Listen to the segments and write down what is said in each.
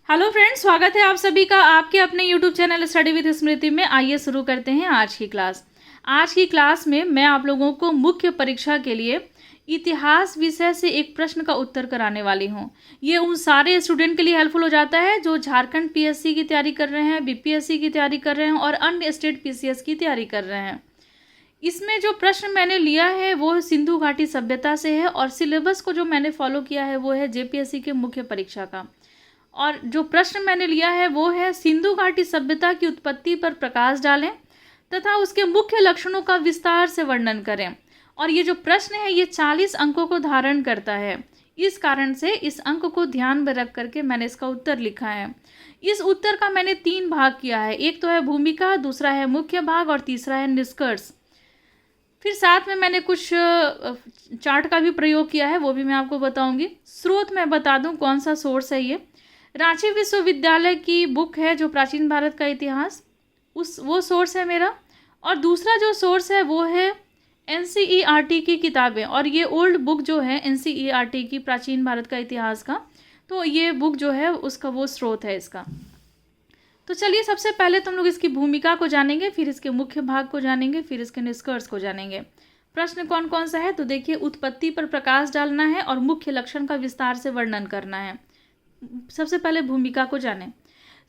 Hello friends, स्वागत है आप सभी का आपके अपने यूट्यूब चैनल स्टडी विद स्मृति में। आइए शुरू करते हैं आज की क्लास। आज की क्लास में मैं आप लोगों को मुख्य परीक्षा के लिए इतिहास विषय से एक प्रश्न का उत्तर कराने वाली हूं। ये उन सारे स्टूडेंट के लिए हेल्पफुल हो जाता है जो झारखंड पीएससी की तैयारी कर रहे हैं, बीपीएससी की तैयारी कर रहे हैं और अन्य स्टेट पीसीएस की तैयारी कर रहे हैं। इसमें जो प्रश्न मैंने लिया है वो सिंधु घाटी सभ्यता से है और सिलेबस को जो मैंने फॉलो किया है वो है जेपीएससी के मुख्य परीक्षा का। और जो प्रश्न मैंने लिया है वो है सिंधु घाटी सभ्यता की उत्पत्ति पर प्रकाश डालें तथा उसके मुख्य लक्षणों का विस्तार से वर्णन करें। और ये जो प्रश्न है ये 40 अंकों को धारण करता है। इस कारण से इस अंक को ध्यान में रख करके मैंने इसका उत्तर लिखा है। इस उत्तर का मैंने 3 भाग किया है। एक तो है भूमिका, दूसरा है मुख्य भाग और तीसरा है निष्कर्ष। फिर साथ में मैंने कुछ चार्ट का भी प्रयोग किया है, वो भी मैं आपको बताऊंगी। स्रोत मैं बता दूं कौन सा सोर्स है। ये रांची विश्वविद्यालय की बुक है जो प्राचीन भारत का इतिहास, वो सोर्स है मेरा। और दूसरा जो सोर्स है वो है एनसीईआरटी की किताबें। और ये ओल्ड बुक जो है एनसीईआरटी की प्राचीन भारत का इतिहास का, तो ये बुक जो है उसका वो स्रोत है इसका। तो चलिए सबसे पहले तो हम लोग इसकी भूमिका को जानेंगे, फिर इसके मुख्य भाग को जानेंगे, फिर इसके निष्कर्ष को जानेंगे। प्रश्न कौन कौन सा है तो देखिए, उत्पत्ति पर प्रकाश डालना है और मुख्य लक्षण का विस्तार से वर्णन करना है। सबसे पहले भूमिका को जानें।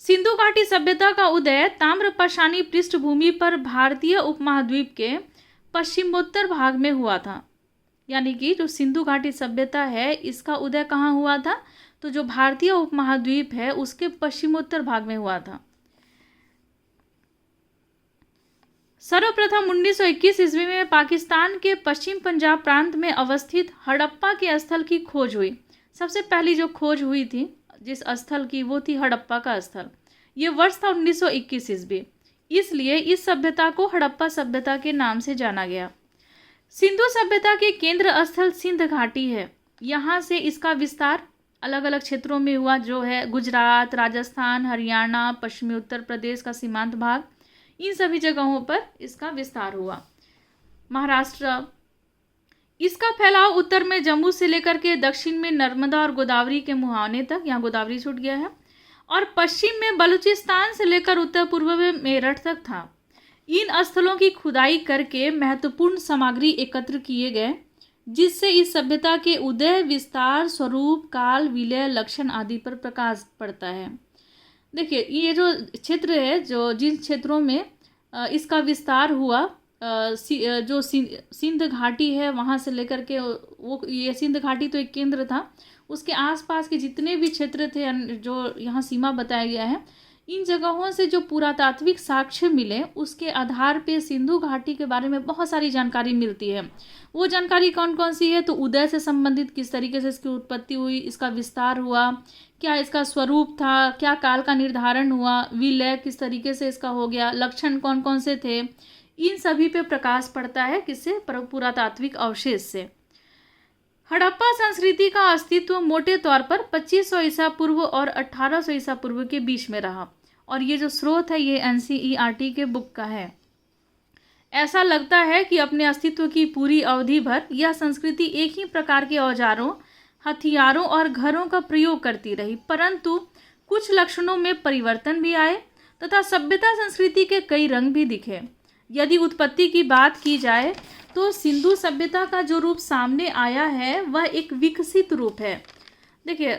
सिंधु घाटी सभ्यता का उदय ताम्रपाषाणी पृष्ठभूमि पर भारतीय उपमहाद्वीप के पश्चिमोत्तर भाग में हुआ था। यानी कि जो सिंधु घाटी सभ्यता है इसका उदय कहाँ हुआ था, तो जो भारतीय उपमहाद्वीप है उसके पश्चिमोत्तर भाग में हुआ था। सर्वप्रथम 1921 ईस्वी में पाकिस्तान के पश्चिम पंजाब प्रांत में अवस्थित हड़प्पा के स्थल की खोज हुई। सबसे पहली जो खोज हुई थी जिस स्थल की वो थी हड़प्पा का स्थल। ये वर्ष था 1921 ईस्वी, इसलिए इस सभ्यता को हड़प्पा सभ्यता के नाम से जाना गया। सिंधु सभ्यता के केंद्र स्थल सिंध घाटी है। यहाँ से इसका विस्तार अलग अलग क्षेत्रों में हुआ, जो है गुजरात, राजस्थान, हरियाणा, पश्चिमी उत्तर प्रदेश का सीमांत भाग, इन सभी जगहों पर इसका विस्तार हुआ। महाराष्ट्र, इसका फैलाव उत्तर में जम्मू से लेकर के दक्षिण में नर्मदा और गोदावरी के मुहाने तक, यहाँ गोदावरी छूट गया है, और पश्चिम में बलूचिस्तान से लेकर उत्तर पूर्व में मेरठ तक था। इन स्थलों की खुदाई करके महत्वपूर्ण सामग्री एकत्र किए गए, जिससे इस सभ्यता के उदय, विस्तार, स्वरूप, काल, विलय, लक्षण आदि पर प्रकाश पड़ता है। देखिए ये जो क्षेत्र है, जो जिन क्षेत्रों में इसका विस्तार हुआ, जो सिंध घाटी है वहाँ से लेकर के वो, ये सिंध घाटी तो एक केंद्र था, उसके आसपास के जितने भी क्षेत्र थे जो यहाँ सीमा बताया गया है, इन जगहों से जो पुरातात्विक साक्ष्य मिले उसके आधार पे सिंधु घाटी के बारे में बहुत सारी जानकारी मिलती है। वो जानकारी कौन कौन सी है तो उदय से संबंधित, किस तरीके से इसकी उत्पत्ति हुई, इसका विस्तार हुआ, क्या इसका स्वरूप था, क्या काल का निर्धारण हुआ, विलय किस तरीके से इसका हो गया, लक्षण कौन कौन से थे, इन सभी पे प्रकाश पड़ता है। किससे? पुरातात्विक अवशेष से। हड़प्पा संस्कृति का अस्तित्व मोटे तौर पर 2500 ईसा पूर्व और 1800 ईसा पूर्व के बीच में रहा। और ये जो स्रोत है ये एनसीईआरटी के बुक का है। ऐसा लगता है कि अपने अस्तित्व की पूरी अवधि भर यह संस्कृति एक ही प्रकार के औजारों, हथियारों और घरों का प्रयोग करती रही, परंतु कुछ लक्षणों में परिवर्तन भी आए तथा सभ्यता संस्कृति के कई रंग भी दिखे। यदि उत्पत्ति की बात की जाए तो सिंधु सभ्यता का जो रूप सामने आया है वह एक विकसित रूप है। देखिए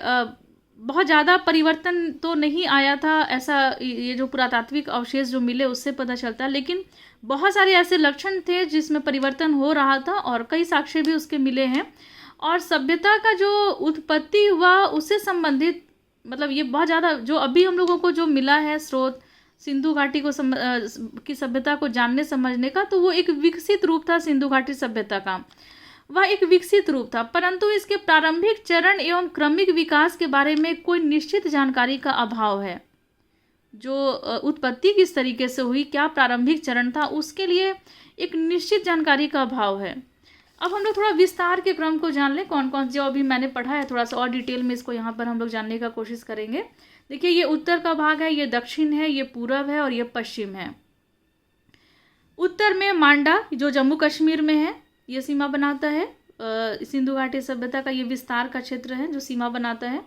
बहुत ज़्यादा परिवर्तन तो नहीं आया था, ऐसा ये जो पुरातात्विक अवशेष जो मिले उससे पता चलता है, लेकिन बहुत सारे ऐसे लक्षण थे जिसमें परिवर्तन हो रहा था और कई साक्ष्य भी उसके मिले हैं। और सभ्यता का जो उत्पत्ति हुआ उससे संबंधित, मतलब ये बहुत ज़्यादा जो अभी हम लोगों को जो मिला है स्रोत सिंधु घाटी को की सभ्यता को जानने समझने का, तो वो एक विकसित रूप था सिंधु घाटी सभ्यता का। वह एक विकसित रूप था, परंतु इसके प्रारंभिक चरण एवं क्रमिक विकास के बारे में कोई निश्चित जानकारी का अभाव है। जो उत्पत्ति किस तरीके से हुई, क्या प्रारंभिक चरण था, उसके लिए एक निश्चित जानकारी का अभाव है। अब हम लोग थोड़ा विस्तार के क्रम को जान लें, कौन कौन जो अभी मैंने पढ़ा है थोड़ा सा और डिटेल में इसको यहाँ पर हम लोग जानने का कोशिश करेंगे। देखिए ये उत्तर का भाग है, ये दक्षिण है, ये पूरब है और ये पश्चिम है। उत्तर में मांडा जो जम्मू कश्मीर में है, ये सीमा बनाता है। सिंधु घाटी सभ्यता का ये विस्तार का क्षेत्र है जो सीमा बनाता है।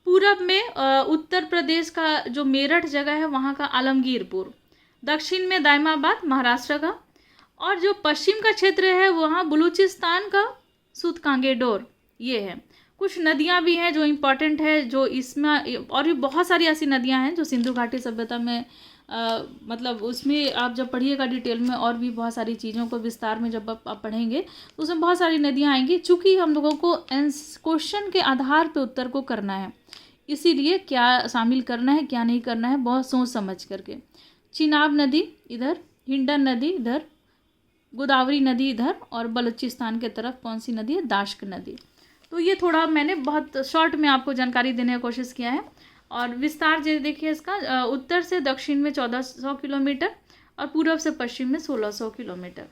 पूरब में उत्तर प्रदेश का जो मेरठ जगह है वहाँ का आलमगीरपुर, दक्षिण में दाइमाबाद महाराष्ट्र का, और जो पश्चिम का क्षेत्र है वहाँ बलूचिस्तान का सूतकांगेडोर ये है। कुछ नदियाँ भी हैं जो इम्पॉर्टेंट है, जो इसमें और भी बहुत सारी ऐसी नदियाँ हैं जो सिंधु घाटी सभ्यता में मतलब उसमें आप जब पढ़िएगा डिटेल में और भी बहुत सारी चीज़ों को विस्तार में जब आप पढ़ेंगे तो उसमें बहुत सारी नदियाँ आएंगी। चूँकि हम लोगों को क्वेश्चन के आधार पे उत्तर को करना है, इसीलिए क्या शामिल करना है क्या नहीं करना है बहुत सोच समझ करके। चिनाब नदी इधर, हिंडन नदी इधर, गोदावरी नदी इधर, और बलूचिस्तान के तरफ कौन सी नदी है, दाश्क नदी। तो ये थोड़ा मैंने बहुत शॉर्ट में आपको जानकारी देने की कोशिश किया है। और विस्तार जो देखिए इसका, उत्तर से दक्षिण में 1400 किलोमीटर और पूर्व से पश्चिम में 1600 किलोमीटर।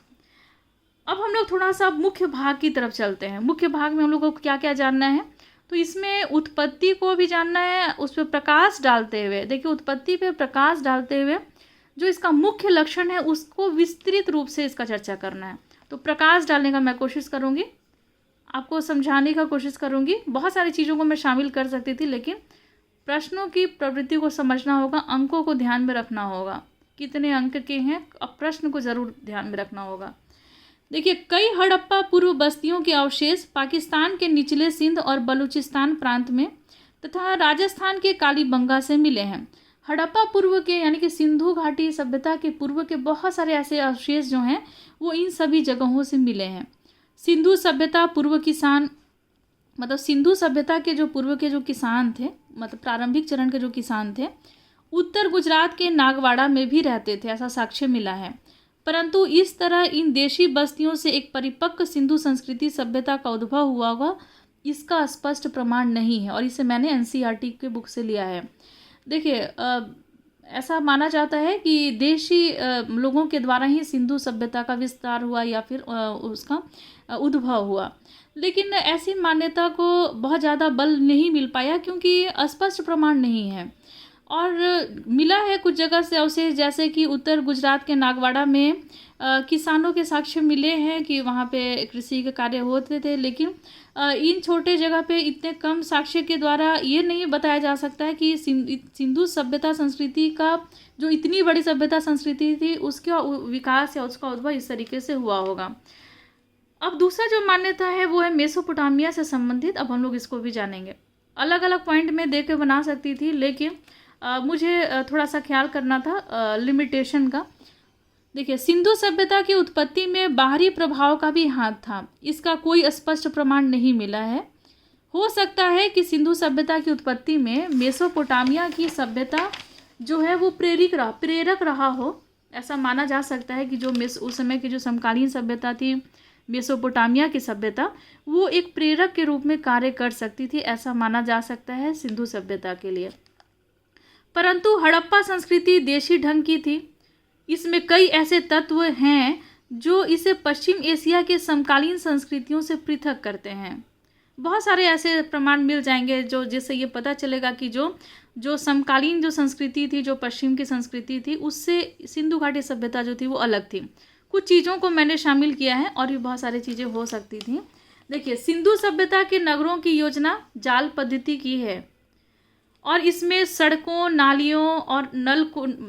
अब हम लोग थोड़ा सा मुख्य भाग की तरफ चलते हैं। मुख्य भाग में हम लोग को क्या क्या जानना है, तो इसमें उत्पत्ति को भी जानना है, उस पर प्रकाश डालते हुए, देखिए उत्पत्ति पे प्रकाश डालते हुए जो इसका मुख्य लक्षण है उसको विस्तृत रूप से इसका चर्चा करना है। तो प्रकाश डालने का मैं कोशिश करूँगी, आपको समझाने का कोशिश करूँगी। बहुत सारी चीज़ों को मैं शामिल कर सकती थी, लेकिन प्रश्नों की प्रवृत्ति को समझना होगा, अंकों को ध्यान में रखना होगा, कितने अंक के हैं, अब प्रश्न को ज़रूर ध्यान में रखना होगा। देखिए, कई हड़प्पा पूर्व बस्तियों के अवशेष पाकिस्तान के निचले सिंध और बलूचिस्तान प्रांत में तथा राजस्थान के कालीबंगा से मिले हैं। हड़प्पा पूर्व के यानी कि सिंधु घाटी सभ्यता के पूर्व के बहुत सारे ऐसे अवशेष जो हैं वो इन सभी जगहों से मिले हैं। सिंधु सभ्यता पूर्व किसान, मतलब सिंधु सभ्यता के जो पूर्व के जो किसान थे, मतलब प्रारंभिक चरण के जो किसान थे, उत्तर गुजरात के नागवाड़ा में भी रहते थे, ऐसा साक्ष्य मिला है। परंतु इस तरह इन देशी बस्तियों से एक परिपक्व सिंधु संस्कृति सभ्यता का उद्भव हुआ होगा, इसका स्पष्ट प्रमाण नहीं है, और इसे मैंने एनसीईआरटी के बुक से लिया है। देखिए, ऐसा माना जाता है कि देशी लोगों के द्वारा ही सिंधु सभ्यता का विस्तार हुआ या फिर उसका उद्भव हुआ, लेकिन ऐसी मान्यता को बहुत ज़्यादा बल नहीं मिल पाया क्योंकि स्पष्ट प्रमाण नहीं है। और मिला है कुछ जगह से अवशेष, जैसे कि उत्तर गुजरात के नागवाड़ा में किसानों के साक्ष्य मिले हैं कि वहाँ पे कृषि के कार्य होते थे, लेकिन इन छोटे जगह पे इतने कम साक्ष्य के द्वारा ये नहीं बताया जा सकता है कि सिंधु सभ्यता संस्कृति का जो इतनी बड़ी सभ्यता संस्कृति थी उसका विकास या उसका उद्भव इस तरीके से हुआ होगा। अब दूसरा जो मान्यता है वो है मेसोपोटामिया से संबंधित। अब हम लोग इसको भी जानेंगे। अलग अलग पॉइंट में दे के बना सकती थी, लेकिन मुझे थोड़ा सा ख्याल करना था लिमिटेशन का। देखिए, सिंधु सभ्यता की उत्पत्ति में बाहरी प्रभाव का भी हाथ था, इसका कोई स्पष्ट प्रमाण नहीं मिला है। हो सकता है कि सिंधु सभ्यता की उत्पत्ति में मेसोपोटामिया की सभ्यता जो है वो प्रेरक रहा हो, ऐसा माना जा सकता है कि जो उस समय की जो समकालीन सभ्यता थी मेसोपोटामिया की सभ्यता, वो एक प्रेरक के रूप में कार्य कर सकती थी, ऐसा माना जा सकता है सिंधु सभ्यता के लिए। परंतु हड़प्पा संस्कृति देशी ढंग की थी, इसमें कई ऐसे तत्व हैं जो इसे पश्चिम एशिया के समकालीन संस्कृतियों से पृथक करते हैं। बहुत सारे ऐसे प्रमाण मिल जाएंगे जो जिससे ये पता चलेगा कि जो समकालीन जो संस्कृति थी, जो पश्चिम की संस्कृति थी, उससे सिंधु घाटी सभ्यता जो थी वो अलग थी। कुछ चीज़ों को मैंने शामिल किया है और भी बहुत सारी चीज़ें हो सकती थी। देखिए, सिंधु सभ्यता के नगरों की योजना जाल पद्धति की है और इसमें सड़कों, नालियों और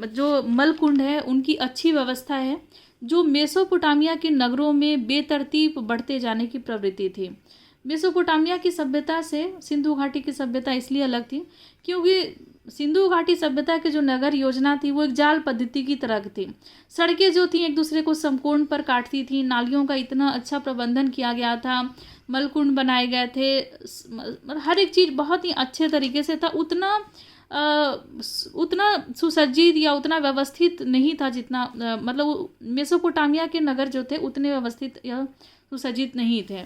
जो मलकुंड है उनकी अच्छी व्यवस्था है, जो मेसोपोटामिया के नगरों में बेतरतीब बढ़ते जाने की प्रवृत्ति थी। मेसोपोटामिया की सभ्यता से सिंधु घाटी की सभ्यता इसलिए अलग थी क्योंकि सिंधु घाटी सभ्यता की जो नगर योजना थी वो एक जाल पद्धति की तरह थी। सड़कें जो थी एक दूसरे को समकोण पर काटती थी, नालियों का इतना अच्छा प्रबंधन किया गया था, मलकुंड बनाए गए थे, मतलब हर एक चीज़ बहुत ही अच्छे तरीके से था। उतना सुसज्जित या उतना व्यवस्थित नहीं था जितना मतलब मेसोपोटामिया के नगर जो थे उतने व्यवस्थित या सुसज्जित नहीं थे।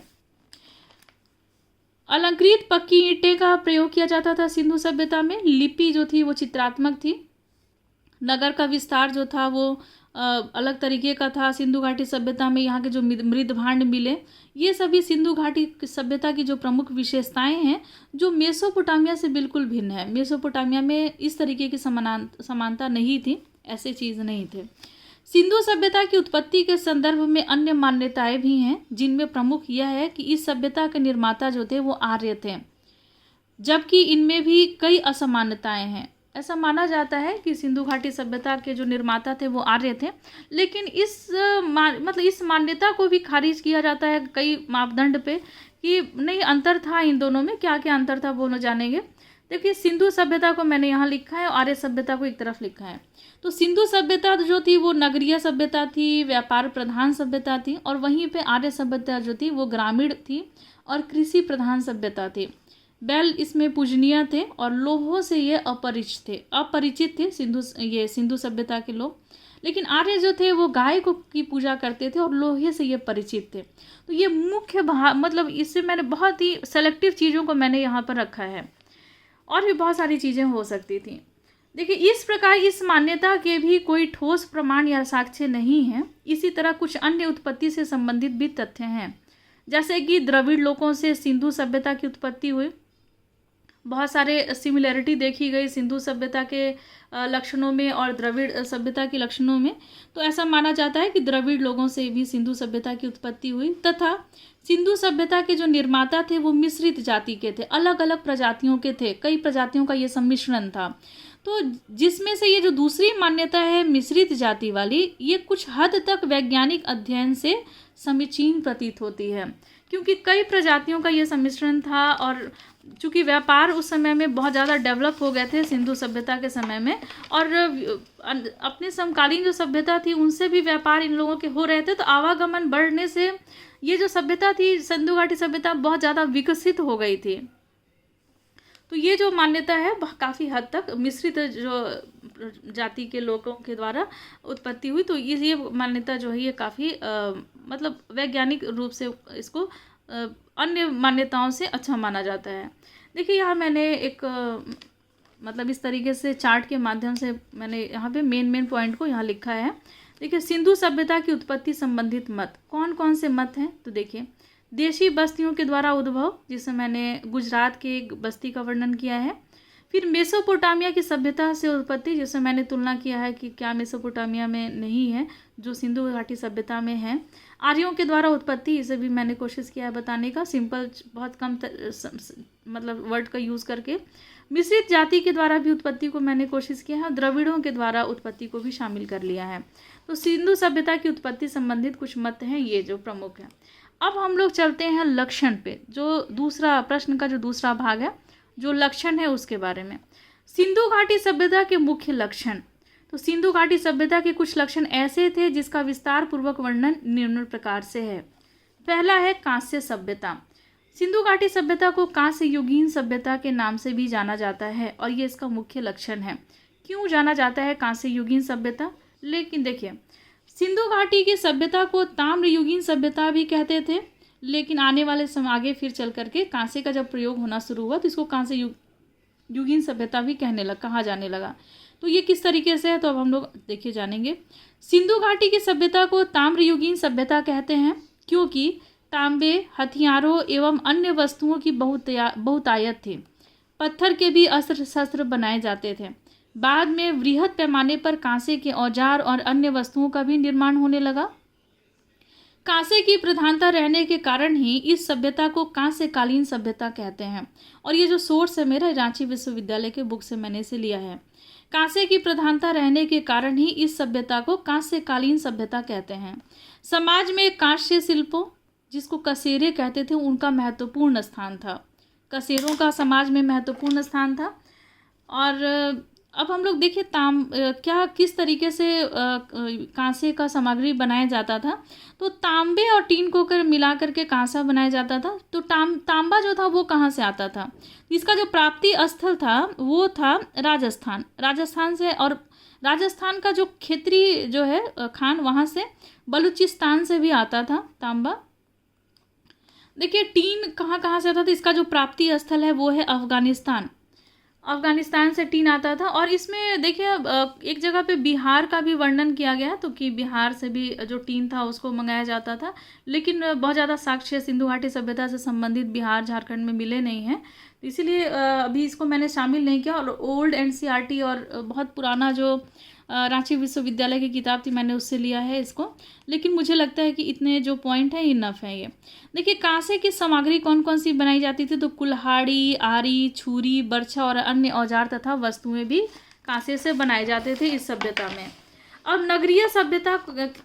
अलंकृत पक्की ईंटें का प्रयोग किया जाता था सिंधु सभ्यता में। लिपि जो थी वो चित्रात्मक थी। नगर का विस्तार जो था वो अलग तरीके का था। सिंधु घाटी सभ्यता में यहाँ के जो मृद भांड मिले, ये सभी सिंधु घाटी सभ्यता की जो प्रमुख विशेषताएं हैं जो मेसोपोटामिया से बिल्कुल भिन्न है। मेसोपोटामिया में इस तरीके की समानता नहीं थी, ऐसे चीज़ नहीं थे। सिंधु सभ्यता की उत्पत्ति के संदर्भ में अन्य मान्यताएं भी हैं, जिनमें प्रमुख यह है कि इस सभ्यता के निर्माता जो थे वो आर्य थे। जबकि इनमें भी कई असमानताएं हैं। ऐसा माना जाता है कि सिंधु घाटी सभ्यता के जो निर्माता थे वो आर्य थे, लेकिन मतलब इस मान्यता को भी खारिज किया जाता है कई मापदंड पे कि नहीं, अंतर था इन दोनों में। क्या क्या अंतर था वो लोग जानेंगे। देखिए, सिंधु सभ्यता को मैंने यहाँ लिखा है और आर्य सभ्यता को एक तरफ लिखा है। तो सिंधु सभ्यता जो थी वो नगरीय सभ्यता थी, व्यापार प्रधान सभ्यता थी, और वहीं पे आर्य सभ्यता जो थी वो ग्रामीण थी और कृषि प्रधान सभ्यता थी। बैल इसमें पूजनीय थे और लोहों से ये अपरिचित थे सिंधु सभ्यता के लोग। लेकिन आर्य जो थे वो गाय को की पूजा करते थे और लोहे से ये परिचित थे। तो ये मुख्य मतलब इससे मैंने बहुत ही सेलेक्टिव चीज़ों को मैंने यहाँ पर रखा है, और भी बहुत सारी चीज़ें हो सकती थी। देखिए, इस प्रकार इस मान्यता के भी कोई ठोस प्रमाण या साक्ष्य नहीं है। इसी तरह कुछ अन्य उत्पत्ति से संबंधित भी तथ्य हैं, जैसे कि द्रविड़ लोगों से सिंधु सभ्यता की उत्पत्ति हुई। बहुत सारे सिमिलैरिटी देखी गई सिंधु सभ्यता के लक्षणों में और द्रविड़ सभ्यता के लक्षणों में। तो ऐसा माना जाता है कि द्रविड़ लोगों से भी सिंधु सभ्यता की उत्पत्ति हुई, तथा सिंधु सभ्यता के जो निर्माता थे वो मिश्रित जाति के थे, अलग अलग प्रजातियों के थे, कई प्रजातियों का ये सम्मिश्रण था। तो जिसमें से ये जो दूसरी मान्यता है मिश्रित जाति वाली, ये कुछ हद तक वैज्ञानिक अध्ययन से समीचीन प्रतीत होती है, क्योंकि कई प्रजातियों का ये सम्मिश्रण था। और चूँकि व्यापार उस समय में बहुत ज़्यादा डेवलप हो गए थे सिंधु सभ्यता के समय में, और अपने समकालीन जो सभ्यता थी उनसे भी व्यापार इन लोगों के हो रहे थे, तो आवागमन बढ़ने से ये जो सभ्यता थी सिंधु घाटी सभ्यता बहुत ज़्यादा विकसित हो गई थी। तो ये जो मान्यता है काफ़ी हद तक मिश्रित जो जाति के लोगों के द्वारा उत्पत्ति हुई। तो ये मान्यता जो है ये काफ़ी मतलब वैज्ञानिक रूप से इसको अन्य मान्यताओं से अच्छा माना जाता है। देखिए, यहाँ मैंने एक मतलब इस तरीके से चार्ट के माध्यम से मैंने यहाँ पे मेन पॉइंट को यहाँ लिखा है। देखिए, सिंधु सभ्यता की उत्पत्ति संबंधित मत कौन कौन से मत हैं। तो देखिए, देशी बस्तियों के द्वारा उद्भव, जिसमें मैंने गुजरात के एक बस्ती का वर्णन किया है। फिर मेसोपोटामिया की सभ्यता से उत्पत्ति, जिसमें मैंने तुलना किया है कि क्या मेसोपोटामिया में नहीं है जो सिंधु घाटी सभ्यता में है। आर्यों के द्वारा उत्पत्ति, इसे भी मैंने कोशिश किया है बताने का, सिंपल बहुत कम मतलब वर्ड का यूज़ करके। मिश्रित जाति के द्वारा भी उत्पत्ति को मैंने कोशिश किया है, द्रविड़ों के द्वारा उत्पत्ति को भी शामिल कर लिया है। तो सिंधु सभ्यता की उत्पत्ति संबंधित कुछ मत हैं ये जो प्रमुख हैं। अब हम लोग चलते हैं लक्षण पे, जो दूसरा प्रश्न का जो दूसरा भाग है, जो लक्षण है उसके बारे में। सिंधु घाटी सभ्यता के मुख्य लक्षण। तो सिंधु घाटी सभ्यता के कुछ लक्षण ऐसे थे जिसका विस्तार पूर्वक वर्णन निम्न प्रकार से है। पहला है कांस्य सभ्यता। सिंधु घाटी सभ्यता को कांस्य युगीन सभ्यता के नाम से भी जाना जाता है, और ये इसका मुख्य लक्षण है। क्यों जाना जाता है कांस्य युगीन सभ्यता? लेकिन देखिए, सिंधु घाटी की सभ्यता को ताम्र युगीन सभ्यता भी कहते थे, लेकिन आने वाले समय आगे फिर चल करके कांसे का जब प्रयोग होना शुरू हुआ तो इसको कांसे युगीन सभ्यता भी कहा जाने लगा। तो ये किस तरीके से है, तो अब हम लोग देखिए जानेंगे। सिंधु घाटी की सभ्यता को ताम्र युगीन सभ्यता कहते हैं क्योंकि तांबे, हथियारों एवं अन्य वस्तुओं की बहुतायत थी। पत्थर के भी अस्त्र शस्त्र बनाए जाते थे। बाद में वृहद पैमाने पर कांसे के औजार और अन्य वस्तुओं का भी निर्माण होने लगा। कांसे की प्रधानता रहने के कारण ही इस सभ्यता को कांस्यकालीन सभ्यता कहते हैं, और ये जो सोर्स है मेरा रांची विश्वविद्यालय के बुक से मैंने इसे लिया है। कांसे की प्रधानता रहने के कारण ही इस सभ्यता को कांस्यकालीन सभ्यता कहते हैं। समाज में कांस्य शिल्पों, जिसको कसेरे कहते थे, उनका महत्वपूर्ण स्थान था। कसेरों का समाज में महत्वपूर्ण स्थान था। और अब हम लोग देखिए क्या किस तरीके से कांसे का सामग्री बनाया जाता था। तो तांबे और टीन को मिला करके कांसा बनाया जाता था। तो तांबा जो था वो कहाँ से आता था? इसका जो प्राप्ति स्थल था वो था राजस्थान से, और राजस्थान का जो क्षेत्रीय जो है खान, वहाँ से बलूचिस्तान से भी आता था तांबा। देखिए, टीन कहाँ से आता था? इसका जो प्राप्ति स्थल है वो है अफगानिस्तान से टीन आता था। और इसमें देखिए एक जगह पे बिहार का भी वर्णन किया गया, तो कि बिहार से भी जो टीन था उसको मंगाया जाता था, लेकिन बहुत ज़्यादा साक्ष्य सिंधु घाटी सभ्यता से संबंधित बिहार झारखंड में मिले नहीं हैं, इसीलिए अभी इसको मैंने शामिल नहीं किया। और ओल्ड एनसीईआरटी और बहुत पुराना जो रांची विश्वविद्यालय की किताब थी, मैंने उससे लिया है इसको, लेकिन मुझे लगता है कि इतने जो पॉइंट हैं इनफ है ये। देखिए कांसे की सामग्री कौन कौन सी बनाई जाती थी, तो कुल्हाड़ी, आरी, छुरी, बर्छा और अन्य औजार तथा वस्तुएं भी कांसे से बनाए जाते थे इस सभ्यता में। अब नगरीय सभ्यता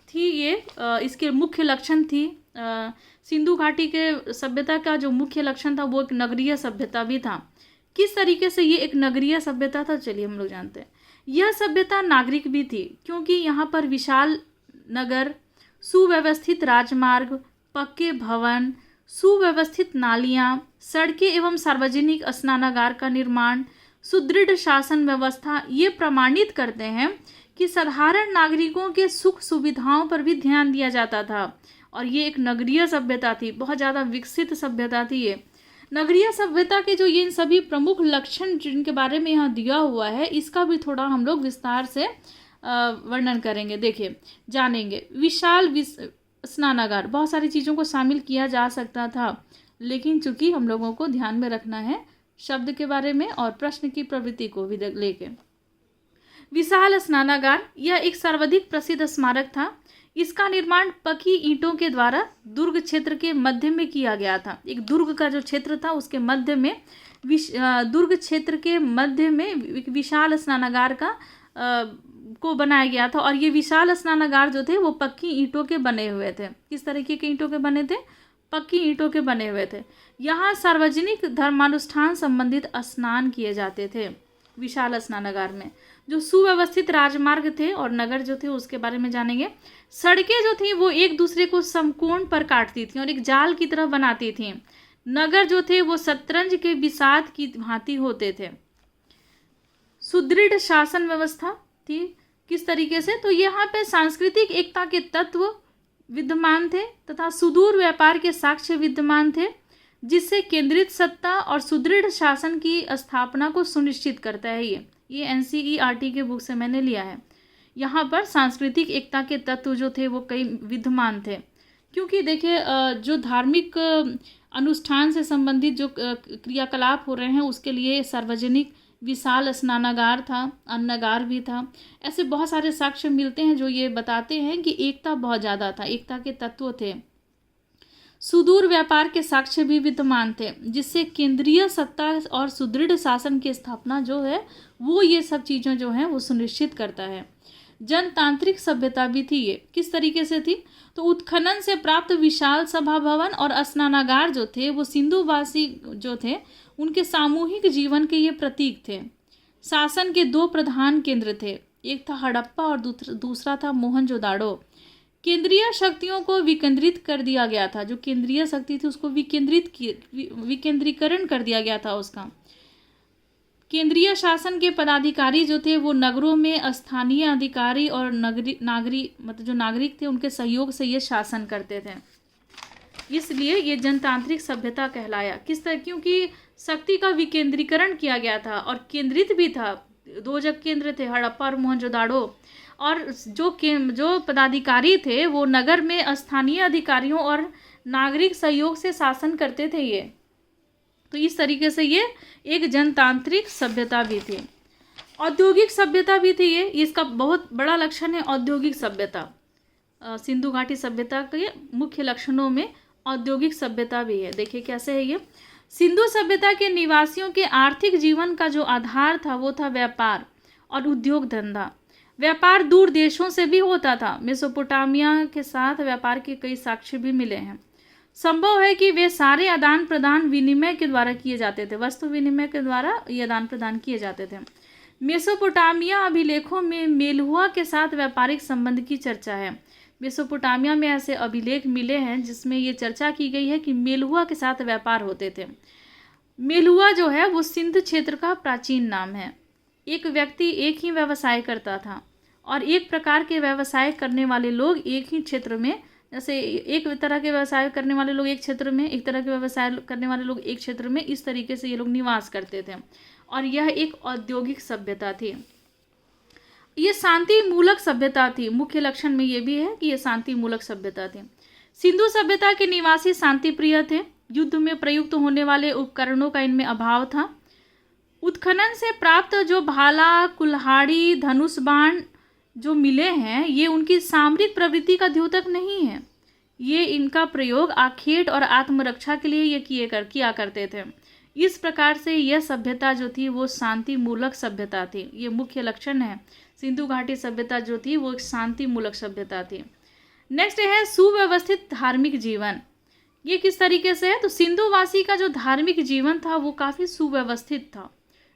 थी ये, इसके मुख्य लक्षण थी, सिंधु घाटी के सभ्यता का जो मुख्य लक्षण था वो एक नगरीय सभ्यता भी था। किस तरीके से ये एक नगरीय सभ्यता था, चलिए हम लोग जानते हैं। यह सभ्यता नागरिक भी थी, क्योंकि यहाँ पर विशाल नगर, सुव्यवस्थित राजमार्ग, पक्के भवन, सुव्यवस्थित नालियाँ, सड़कें एवं सार्वजनिक स्नानागार का निर्माण, सुदृढ़ शासन व्यवस्था ये प्रमाणित करते हैं कि साधारण नागरिकों के सुख सुविधाओं पर भी ध्यान दिया जाता था। और ये एक नगरीय सभ्यता थी, बहुत ज़्यादा विकसित सभ्यता थी ये। नगरीय सभ्यता के जो ये इन सभी प्रमुख लक्षण जिनके बारे में यहाँ दिया हुआ है, इसका भी थोड़ा हम लोग विस्तार से वर्णन करेंगे। देखिए जानेंगे। विशाल स्नानागार, बहुत सारी चीज़ों को शामिल किया जा सकता था, लेकिन चूंकि हम लोगों को ध्यान में रखना है शब्द के बारे में और प्रश्न की प्रवृत्ति को भी लेके। विशाल स्नानागार यह एक सर्वाधिक प्रसिद्ध स्मारक था। इसका निर्माण पकी ईंटों के द्वारा दुर्ग क्षेत्र के मध्य में किया गया था। एक दुर्ग का जो क्षेत्र था उसके मध्य में, दुर्ग क्षेत्र के मध्य में एक विशाल स्नानागार का को बनाया गया था। और ये विशाल स्नानागार जो थे वो पक्की ईंटों के बने हुए थे। किस तरीके के ईंटों के बने थे? पक्की ईंटों के बने हुए थे। यहाँ सार्वजनिक धर्मानुष्ठान संबंधित स्नान किए जाते थे विशाल स्नानागार में। जो सुव्यवस्थित राजमार्ग थे और नगर जो थे उसके बारे में जानेंगे। सड़कें जो थी वो एक दूसरे को समकोण पर काटती थी और एक जाल की तरह बनाती थी। नगर जो थे वो शतरंज के बिसात की भांति होते थे। सुदृढ़ शासन व्यवस्था थी। किस तरीके से? तो यहाँ पे सांस्कृतिक एकता के तत्व विद्यमान थे तथा सुदूर व्यापार के साक्ष्य विद्यमान थे, जिससे केंद्रित सत्ता और सुदृढ़ शासन की स्थापना को सुनिश्चित करता है। ये एनसीईआरटी के बुक से मैंने लिया है। यहाँ पर सांस्कृतिक एकता के तत्व जो थे वो कई विद्यमान थे, क्योंकि देखिए जो धार्मिक अनुष्ठान से संबंधित जो क्रियाकलाप हो रहे हैं उसके लिए सार्वजनिक विशाल स्नानागार था, अन्नगार भी था। ऐसे बहुत सारे साक्ष्य मिलते हैं जो ये बताते हैं कि एकता बहुत ज़्यादा था, एकता के तत्व थे। सुदूर व्यापार के साक्ष्य भी विद्यमान थे, जिससे केंद्रीय सत्ता और सुदृढ़ शासन की स्थापना जो है वो ये सब चीज़ें जो हैं वो सुनिश्चित करता है। जनतांत्रिक सभ्यता भी थी ये। किस तरीके से थी? तो उत्खनन से प्राप्त विशाल सभा भवन और स्नानागार जो थे वो सिंधुवासी जो थे उनके सामूहिक जीवन के ये प्रतीक थे। शासन के दो प्रधान केंद्र थे, एक था हड़प्पा और दूसरा था मोहनजोदाड़ो। केंद्रीय शक्तियों को विकेंद्रित कर दिया गया था। जो केंद्रीय शक्ति थी उसको विकेंद्रीकरण कर दिया गया था उसका। केंद्रीय शासन के पदाधिकारी जो थे वो नगरों में स्थानीय अधिकारी और मतलब जो नागरिक थे उनके सहयोग से ये शासन करते थे, इसलिए ये जनतांत्रिक सभ्यता कहलाया। किस तरह? क्योंकि शक्ति का विकेंद्रीकरण किया गया था और केंद्रित भी था। दो जग केंद्र थे, हड़प्पा और मोहनजोदाड़ो, और जो पदाधिकारी थे वो नगर में स्थानीय अधिकारियों और नागरिक सहयोग से शासन करते थे ये। तो इस तरीके से ये एक जनतांत्रिक सभ्यता भी थी। औद्योगिक सभ्यता भी थी ये। इसका बहुत बड़ा लक्षण है औद्योगिक सभ्यता। सिंधु घाटी सभ्यता के मुख्य लक्षणों में औद्योगिक सभ्यता भी है। देखिए कैसे है ये। सिंधु सभ्यता के निवासियों के आर्थिक जीवन का जो आधार था वो था व्यापार और उद्योग धंधा। व्यापार दूर देशों से भी होता था। मेसोपोटामिया के साथ व्यापार के कई साक्ष्य भी मिले हैं। संभव है कि वे सारे आदान प्रदान विनिमय के द्वारा किए जाते थे। वस्तु विनिमय के द्वारा ये आदान प्रदान किए जाते थे। मेसोपोटामिया अभिलेखों में मेलुआ के साथ व्यापारिक संबंध की चर्चा है। मेसोपोटामिया में ऐसे अभिलेख मिले हैं जिसमें ये चर्चा की गई है कि मेलुआ के साथ व्यापार होते थे। मेलुआ जो है वो सिंध क्षेत्र का प्राचीन नाम है। एक व्यक्ति एक ही व्यवसाय करता था और एक प्रकार के व्यवसाय करने वाले लोग एक ही क्षेत्र में, जैसे एक तरह के व्यवसाय करने वाले लोग एक क्षेत्र में, एक तरह के व्यवसाय करने वाले लोग एक क्षेत्र में, इस तरीके से ये लोग निवास करते थे और यह एक औद्योगिक सभ्यता थी। ये शांति मूलक सभ्यता थी। मुख्य लक्षण में ये भी है कि ये शांति मूलक सभ्यता थी। सिंधु सभ्यता के निवासी शांति प्रिय थे। युद्ध में प्रयुक्त होने वाले उपकरणों का इनमें अभाव था। उत्खनन से प्राप्त जो भाला, कुल्हाड़ी, धनुष बाण जो मिले हैं ये उनकी सामरिक प्रवृत्ति का द्योतक नहीं है। ये इनका प्रयोग आखेट और आत्मरक्षा के लिए ये किया करते थे। इस प्रकार से यह सभ्यता जो थी वो शांति मूलक सभ्यता थी। ये मुख्य लक्षण है। सिंधु घाटी सभ्यता जो थी वो एक शांति मूलक सभ्यता थी। नेक्स्ट है सुव्यवस्थित धार्मिक जीवन। ये किस तरीके से है? तो सिंधुवासी का जो धार्मिक जीवन था वो काफ़ी सुव्यवस्थित था।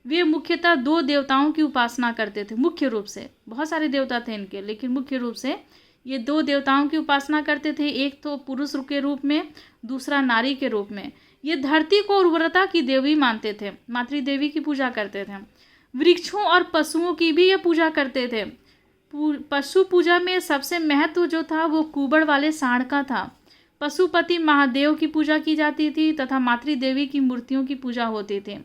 वे मुख्यतः 2 देवताओं की उपासना करते थे। मुख्य रूप से बहुत सारे देवता थे इनके, लेकिन मुख्य रूप से ये 2 देवताओं की उपासना करते थे। एक तो पुरुष के रूप में, दूसरा नारी के रूप में। ये धरती को उर्वरता की देवी मानते थे, मातृदेवी की पूजा करते थे। वृक्षों और पशुओं की भी ये पूजा करते थे। पशु पूजा में सबसे महत्व जो था वो कुबड़ वाले सांड का था। पशुपति महादेव की पूजा की जाती थी तथा मातृदेवी की मूर्तियों की पूजा होती थी।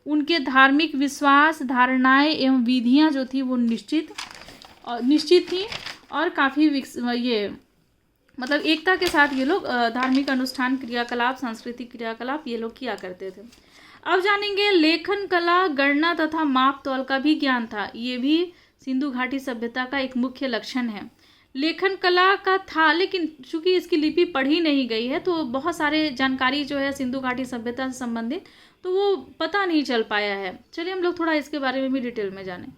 उनके धार्मिक विश्वास, धारणाएं एवं विधियां जो थी वो निश्चित थी और काफ़ी ये मतलब एकता के साथ ये लोग धार्मिक अनुष्ठान, क्रियाकलाप, सांस्कृतिक क्रियाकलाप ये लोग किया करते थे। अब जानेंगे लेखन कला, गणना तथा माप तौल का भी ज्ञान था। ये भी सिंधु घाटी सभ्यता का एक मुख्य लक्षण है। लेखन कला का था, लेकिन चूंकि इसकी लिपि पढ़ी नहीं गई है तो बहुत सारे जानकारी जो है सिंधु घाटी सभ्यता से संबंधित तो वो पता नहीं चल पाया है। चलिए हम लोग थोड़ा इसके बारे में भी डिटेल में जानें।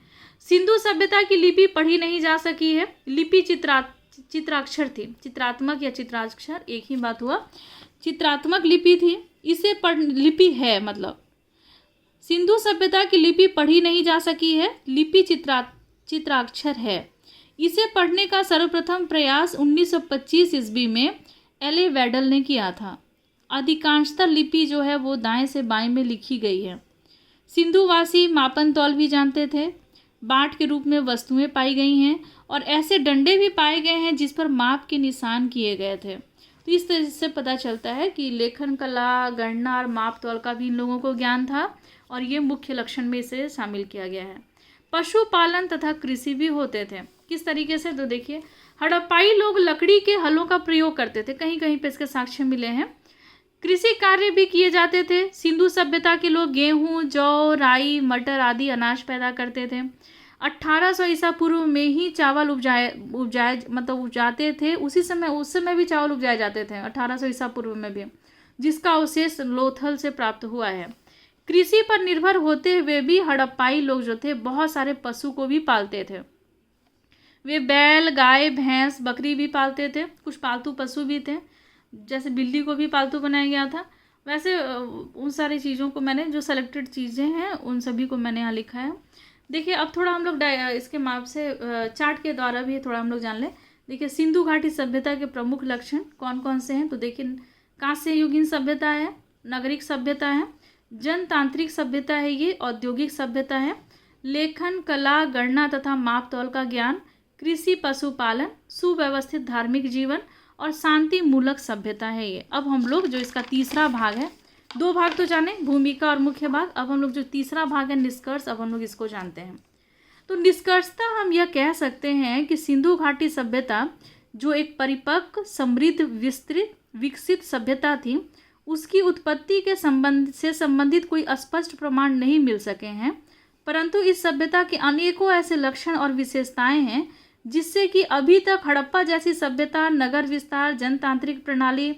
सिंधु सभ्यता की लिपि पढ़ी नहीं जा सकी है। लिपि चित्राक्षर थी। चित्रात्मक या चित्राक्षर एक ही बात हुआ। चित्रात्मक लिपि थी। इसे लिपि है मतलब सिंधु सभ्यता की लिपि पढ़ी नहीं जा सकी है। लिपि चित्राक्षर है। इसे पढ़ने का सर्वप्रथम प्रयास 1925 ईस्वी में एल.ए. वेडल ने किया था। अधिकांशतः लिपि जो है वो दाएं से बाएं में लिखी गई है। सिंधुवासी मापन तौल भी जानते थे। बाट के रूप में वस्तुएं पाई गई हैं और ऐसे डंडे भी पाए गए हैं जिस पर माप के निशान किए गए थे। तो इस तरह से पता चलता है कि लेखन कला, गणना और माप तौल का भी इन लोगों को ज्ञान था और ये मुख्य लक्षण में इसे शामिल किया गया है। पशुपालन तथा कृषि भी होते थे। किस तरीके से? तो देखिए, हड़प्पाई लोग लकड़ी के हलों का प्रयोग करते थे। कहीं कहीं पे इसके साक्ष्य मिले हैं। कृषि कार्य भी किए जाते थे। सिंधु सभ्यता के लोग गेहूं, जौ, राई, मटर आदि अनाज पैदा करते थे। 1800 ईसा पूर्व में ही चावल उपजाते थे। उस समय भी चावल उपजाए जाते थे 1800 ईसा पूर्व में भी, जिसका अवशेष लोथल से प्राप्त हुआ है। कृषि पर निर्भर होते हुए भी हड़प्पाई लोग जो थे बहुत सारे पशु को भी पालते थे। वे बैल, गाय, भैंस, बकरी भी पालते थे। कुछ पालतू पशु भी थे, जैसे बिल्ली को भी पालतू बनाया गया था। वैसे उन सारी चीज़ों को मैंने, जो सेलेक्टेड चीज़ें हैं उन सभी को मैंने यहाँ लिखा है। देखिए अब थोड़ा हम लोग इसके माप से चार्ट के द्वारा भी थोड़ा हम लोग जान लें। देखिए सिंधु घाटी सभ्यता के प्रमुख लक्षण कौन कौन से हैं? तो देखिए, कांस्य युगीन सभ्यता है, नागरिक सभ्यता है, जनतांत्रिक सभ्यता है, ये औद्योगिक सभ्यता है, लेखन कला, गणना तथा माप तौल का ज्ञान, कृषि, पशुपालन, सुव्यवस्थित धार्मिक जीवन और शांति मूलक सभ्यता है ये। अब हम लोग जो इसका तीसरा भाग है, 2 भाग तो जाने, भूमिका और मुख्य भाग। अब हम लोग जो तीसरा भाग है निष्कर्ष, अब हम लोग इसको जानते हैं। तो निष्कर्षतः हम यह कह सकते हैं कि सिंधु घाटी सभ्यता जो एक परिपक्व, समृद्ध, विस्तृत, विकसित सभ्यता थी, उसकी उत्पत्ति के संबंधित कोई स्पष्ट प्रमाण नहीं मिल सके हैं, परंतु इस सभ्यता के अनेकों ऐसे लक्षण और विशेषताएं हैं जिससे कि अभी तक हड़प्पा जैसी सभ्यता, नगर विस्तार, जनतांत्रिक प्रणाली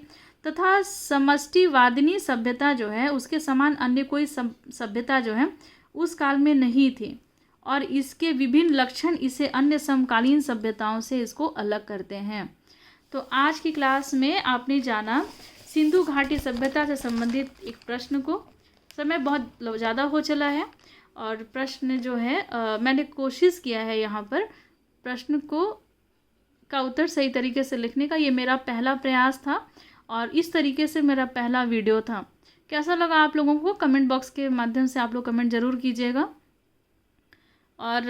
तथा समष्टिवादिनी सभ्यता जो है उसके समान अन्य कोई सभ्यता जो है उस काल में नहीं थी और इसके विभिन्न लक्षण इसे अन्य समकालीन सभ्यताओं से इसको अलग करते हैं। तो आज की क्लास में आपने जाना सिंधु घाटी सभ्यता से संबंधित एक प्रश्न को। समय बहुत ज़्यादा हो चला है और प्रश्न जो है मैंने कोशिश किया है यहाँ पर प्रश्न का उत्तर सही तरीके से लिखने का। ये मेरा पहला प्रयास था और इस तरीके से मेरा पहला वीडियो था। कैसा लगा आप लोगों को? कमेंट बॉक्स के माध्यम से आप लोग कमेंट ज़रूर कीजिएगा और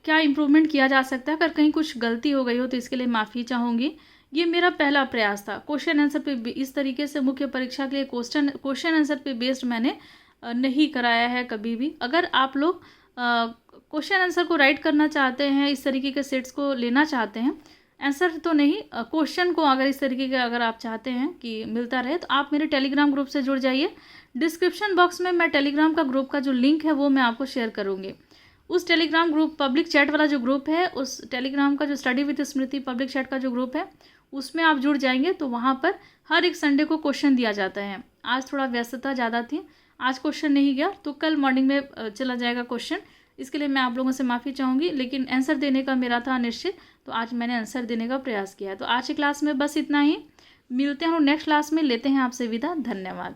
क्या इम्प्रूवमेंट किया जा सकता है। अगर कहीं कुछ गलती हो गई हो तो इसके लिए माफ़ी चाहूँगी। ये मेरा पहला प्रयास था। क्वेश्चन आंसर पे इस तरीके से मुख्य परीक्षा के लिए क्वेश्चन आंसर पे बेस्ड मैंने नहीं कराया है कभी भी। अगर आप लोग क्वेश्चन आंसर को राइट करना चाहते हैं, इस तरीके के सेट्स को लेना चाहते हैं, आंसर तो नहीं, क्वेश्चन को अगर इस तरीके के अगर आप चाहते हैं कि मिलता रहे, तो आप मेरे टेलीग्राम ग्रुप से जुड़ जाइए। डिस्क्रिप्शन बॉक्स में मैं टेलीग्राम का ग्रुप का जो लिंक है वो मैं आपको शेयर करूँगी। उस टेलीग्राम ग्रुप पब्लिक चैट वाला जो ग्रुप है, उस टेलीग्राम का जो study with Smriti public chat का जो ग्रुप है, उसमें आप जुड़ जाएंगे तो वहाँ पर हर एक संडे को क्वेश्चन दिया जाता है। आज थोड़ा व्यस्तता ज़्यादा थी, आज क्वेश्चन नहीं गया, तो कल मॉर्निंग में चला जाएगा क्वेश्चन। इसके लिए मैं आप लोगों से माफ़ी चाहूँगी, लेकिन आंसर देने का मेरा था निश्चित, तो आज मैंने आंसर देने का प्रयास किया है। तो आज की क्लास में बस इतना ही, मिलते हैं हम नेक्स्ट क्लास में, लेते हैं आपसे विदा, धन्यवाद।